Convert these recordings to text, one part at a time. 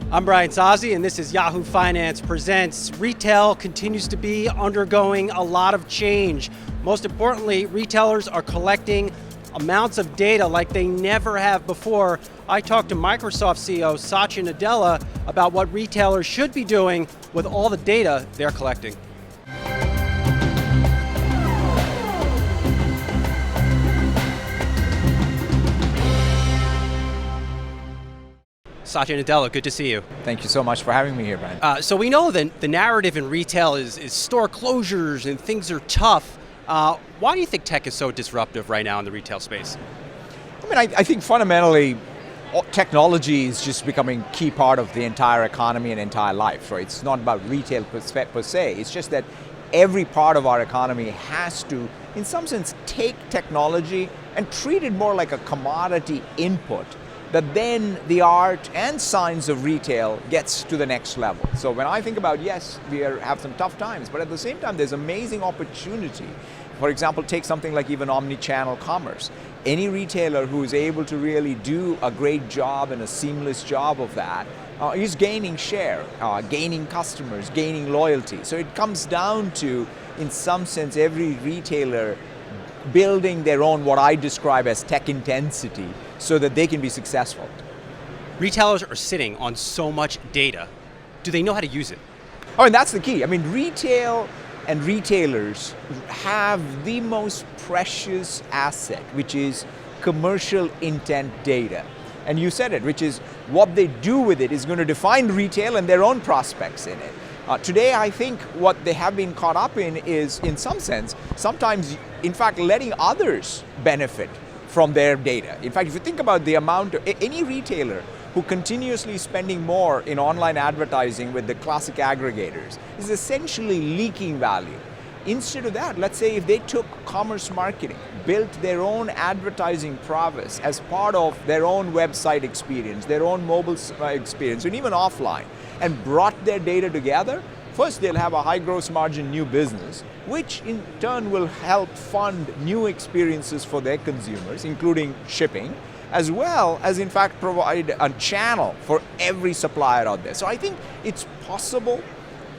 I'm Brian Sozzi, and this is Yahoo Finance Presents. Retail continues to be undergoing a lot of change. Most importantly, retailers are collecting amounts of data like they never have before. I talked to Microsoft CEO Satya Nadella about what retailers should be doing with all the data they're collecting. Satya Nadella, good to see you. Thank you so much for having me here, Brian. So we know that the narrative in retail is store closures and things are tough. Why do you think tech is so disruptive right now in the retail space? I think fundamentally, technology is just becoming a key part of the entire economy and entire life. Right? It's not about retail per se. It's just that every part of our economy has to, in some sense, take technology and treat it more like a commodity input that then the art and science of retail gets to the next level. So when I think about, yes, we have some tough times, but at the same time, there's amazing opportunity. For example, take something like even omni-channel commerce. Any retailer who is able to really do a great job and a seamless job of that is gaining share, gaining customers, gaining loyalty. So it comes down to, in some sense, every retailer building their own, what I describe as tech intensity, so that they can be successful. Retailers are sitting on so much data. Do they know how to use it? That's the key. Retail and retailers have the most precious asset, which is commercial intent data. And you said it, which is what they do with it is going to define retail and their own prospects in it. Today, I think what they have been caught up in is, in some sense, sometimes, in fact, letting others benefit from their data. In fact, if you think about the amount of any retailer who continuously spending more in online advertising with the classic aggregators is essentially leaking value. Instead of that, let's say if they took commerce marketing, built their own advertising prowess as part of their own website experience, their own mobile experience, and even offline, and brought their data together, first they'll have a high gross margin new business, which in turn will help fund new experiences for their consumers, including shipping, as well as in fact provide a channel for every supplier out there. So I think it's possible.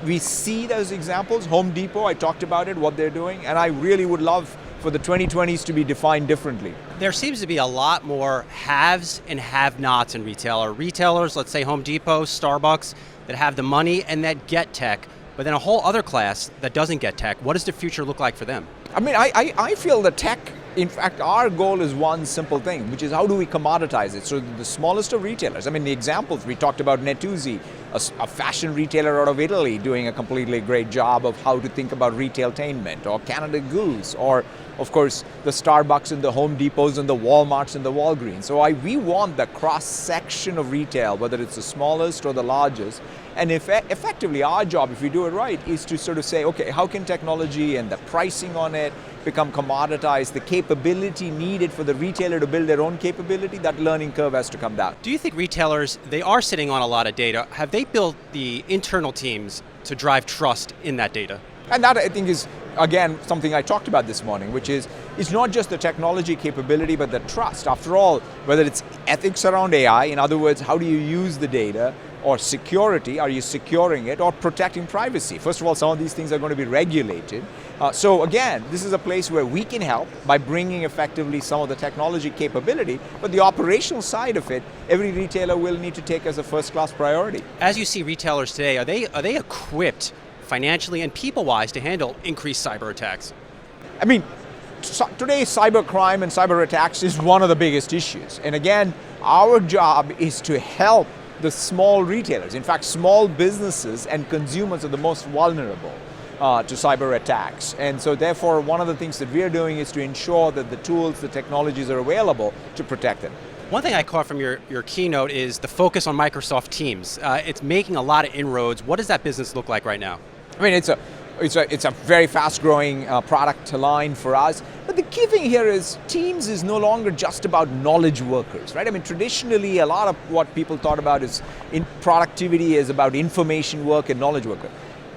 We see those examples. Home Depot, I talked about it, what they're doing, and I really would love for the 2020s to be defined differently. There seems to be a lot more haves and have-nots in retail. Retailers, let's say Home Depot, Starbucks, that have the money and that get tech, but then a whole other class that doesn't get tech. What does the future look like for them? I feel the tech, in fact, our goal is one simple thing, which is how do we commoditize it? So the smallest of retailers, the examples, we talked about Netuzzi, a fashion retailer out of Italy doing a completely great job of how to think about retailtainment, or Canada Goose, or of course the Starbucks and the Home Depots and the Walmarts and the Walgreens. So we want the cross-section of retail, whether it's the smallest or the largest, and effectively our job, if we do it right, is to sort of say, okay, how can technology and the pricing on it become commoditized, the capability needed for the retailer to build their own capability, that learning curve has to come down. Do you think retailers, they are sitting on a lot of data, have they built the internal teams to drive trust in that data? And that I think is, again, something I talked about this morning, which is, it's not just the technology capability, but the trust. After all, whether it's ethics around AI, in other words, how do you use the data, or security, are you securing it, or protecting privacy? First of all, some of these things are going to be regulated. So again, this is a place where we can help by bringing effectively some of the technology capability, but the operational side of it, every retailer will need to take as a first-class priority. As you see retailers today, are they equipped financially and people-wise to handle increased cyber attacks? Today cybercrime and cyber attacks is one of the biggest issues. And again, our job is to help the small retailers. In fact, small businesses and consumers are the most vulnerable to cyber attacks. And so therefore, one of the things that we are doing is to ensure that the tools, the technologies are available to protect them. One thing I caught from your keynote is the focus on Microsoft Teams. It's making a lot of inroads. What does that business look like right now? It's a very fast-growing product line for us. But the key thing here is Teams is no longer just about knowledge workers, right? Traditionally, a lot of what people thought about is in productivity is about information work and knowledge worker.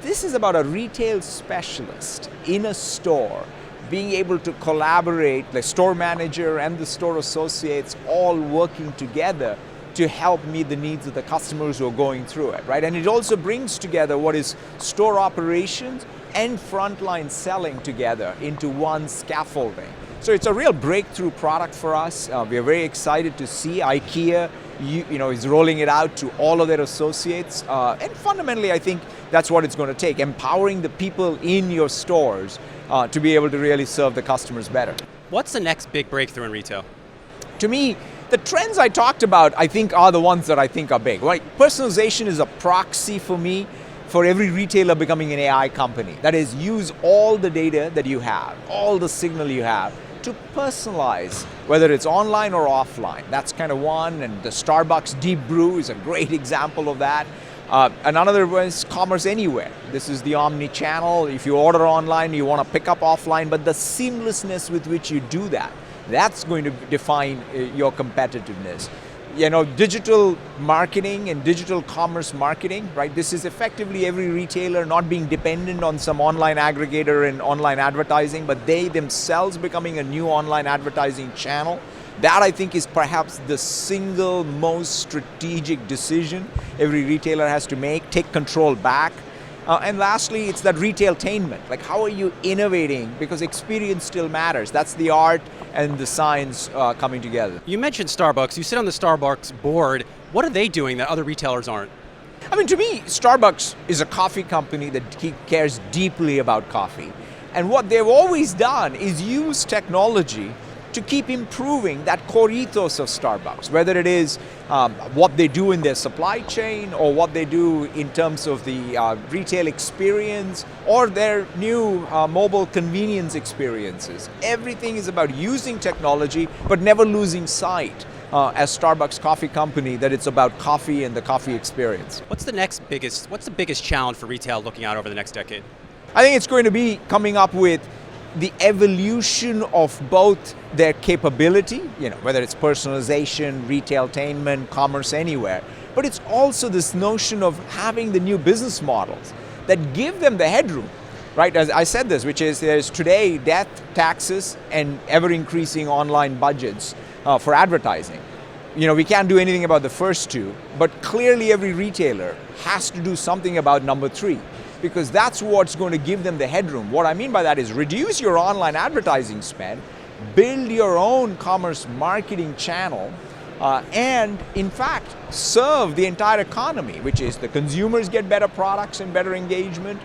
This is about a retail specialist in a store being able to collaborate, the store manager and the store associates all working together to help meet the needs of the customers who are going through it, right? And it also brings together what is store operations and frontline selling together into one scaffolding. So it's a real breakthrough product for us. We are very excited to see IKEA is rolling it out to all of their associates. And fundamentally, I think that's what it's going to take, empowering the people in your stores to be able to really serve the customers better. What's the next big breakthrough in retail? To me, the trends I talked about, I think, are the ones that I think are big. Right? Personalization is a proxy for me for every retailer becoming an AI company. That is, use all the data that you have, all the signal you have, to personalize, whether it's online or offline. That's kind of one, and the Starbucks Deep Brew is a great example of that. Another was commerce anywhere. This is the omni-channel. If you order online, you want to pick up offline, but the seamlessness with which you do that, that's going to define your competitiveness. Digital marketing and digital commerce marketing, right? This is effectively every retailer not being dependent on some online aggregator and online advertising, but they themselves becoming a new online advertising channel. That, I think, is perhaps the single most strategic decision every retailer has to make, take control back. And lastly, it's that retailtainment. Like, how are you innovating? Because experience still matters. That's the art and the science coming together. You mentioned Starbucks. You sit on the Starbucks board. What are they doing that other retailers aren't? I mean, to me, Starbucks is a coffee company that cares deeply about coffee. And what they've always done is use technology to keep improving that core ethos of Starbucks, whether it is what they do in their supply chain or what they do in terms of the retail experience or their new mobile convenience experiences. Everything is about using technology but never losing sight as Starbucks Coffee Company that it's about coffee and the coffee experience. What's the biggest challenge for retail looking out over the next decade? I think it's going to be coming up with the evolution of both their capability, whether it's personalization, retailtainment, commerce anywhere, but it's also this notion of having the new business models that give them the headroom, right? As I said this, which is there's today death, taxes, and ever-increasing online budgets for advertising. We can't do anything about the first two, but clearly every retailer has to do something about number three, because that's what's going to give them the headroom. What I mean by that is reduce your online advertising spend, build your own commerce marketing channel, and in fact, serve the entire economy, which is the consumers get better products and better engagement.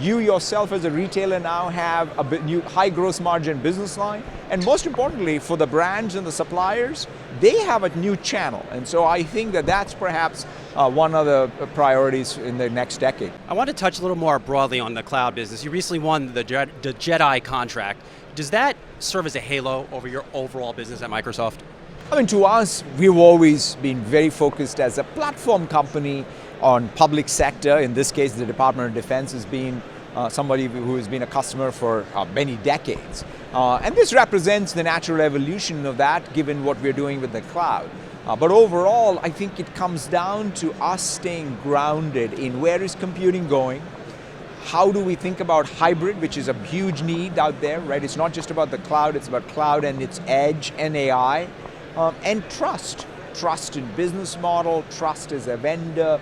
You yourself as a retailer now have a new high gross margin business line. And most importantly, for the brands and the suppliers, they have a new channel. And so I think that that's perhaps one of the priorities in the next decade. I want to touch a little more broadly on the cloud business. You recently won the Jedi contract. Does that serve as a halo over your overall business at Microsoft? I mean, to us, we've always been very focused as a platform company on public sector. In this case, the Department of Defense has been somebody who has been a customer for many decades. And this represents the natural evolution of that, given what we're doing with the cloud. But overall, I think it comes down to us staying grounded in where is computing going, how do we think about hybrid, which is a huge need out there, right? It's not just about the cloud, it's about cloud and its edge and AI, and trust. Trust in business model, trust as a vendor,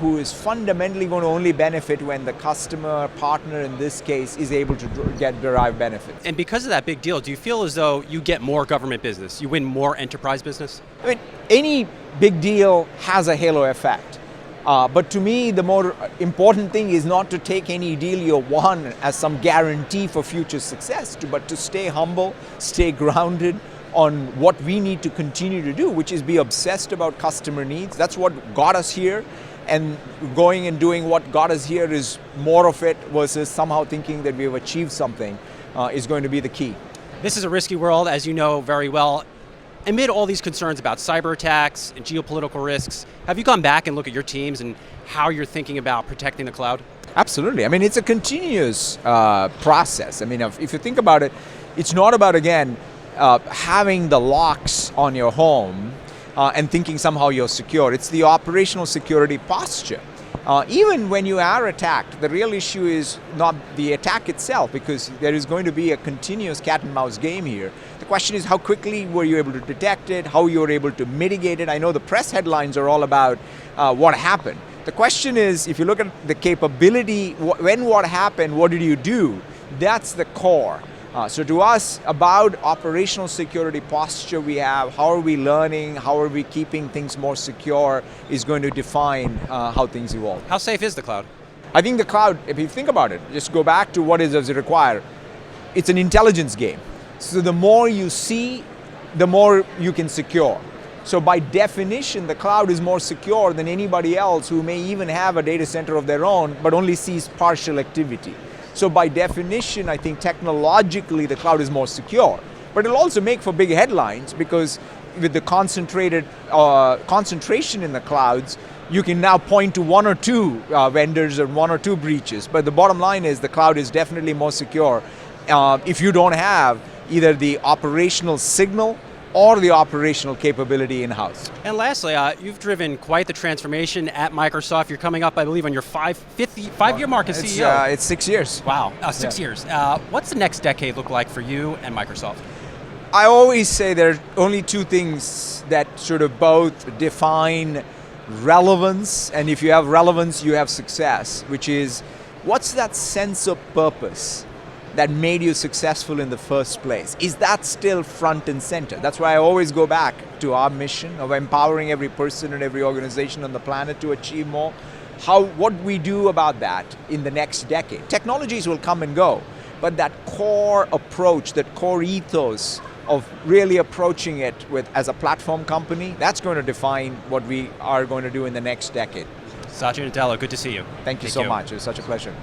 who is fundamentally going to only benefit when the customer, partner in this case, is able to derive benefits. And because of that big deal, do you feel as though you get more government business? You win more enterprise business? I mean, any big deal has a halo effect. But to me, the more important thing is not to take any deal you won as some guarantee for future success, but to stay humble, stay grounded on what we need to continue to do, which is be obsessed about customer needs. That's what got us here. And going and doing what got us here is more of it versus somehow thinking that we've achieved something is going to be the key. This is a risky world, as you know very well. Amid all these concerns about cyber attacks and geopolitical risks, have you gone back and looked at your teams and how you're thinking about protecting the cloud? Absolutely. I mean, it's a continuous process. I mean, if you think about it, it's not about, again, having the locks on your home and thinking somehow you're secure. It's the operational security posture. Even when you are attacked, the real issue is not the attack itself, because there is going to be a continuous cat and mouse game here. The question is, how quickly were you able to detect it, how you were able to mitigate it. I know the press headlines are all about what happened. The question is, if you look at the capability, when what happened, what did you do? That's the core. So to us, about operational security posture we have, how are we learning, how are we keeping things more secure, is going to define how things evolve. How safe is the cloud? I think the cloud, if you think about it, just go back to what does it require. It's an intelligence game. So the more you see, the more you can secure. So by definition, the cloud is more secure than anybody else who may even have a data center of their own, but only sees partial activity. So by definition, I think technologically the cloud is more secure. But it'll also make for big headlines, because with the concentrated concentration in the clouds, you can now point to one or two vendors or one or two breaches. But the bottom line is the cloud is definitely more secure if you don't have either the operational signal or the operational capability in-house. And lastly, you've driven quite the transformation at Microsoft. You're coming up, I believe, on your five-year mark as CEO. It's 6 years. Wow, 6 years. What's the next decade look like for you and Microsoft? I always say there are only two things that sort of both define relevance, and if you have relevance, you have success, which is, what's that sense of purpose that made you successful in the first place? Is that still front and center? That's why I always go back to our mission of empowering every person and every organization on the planet to achieve more. What we do about that in the next decade. Technologies will come and go, but that core approach, that core ethos of really approaching it as a platform company, that's going to define what we are going to do in the next decade. Satya Nadella, good to see you. Thank you so much. It was such a pleasure.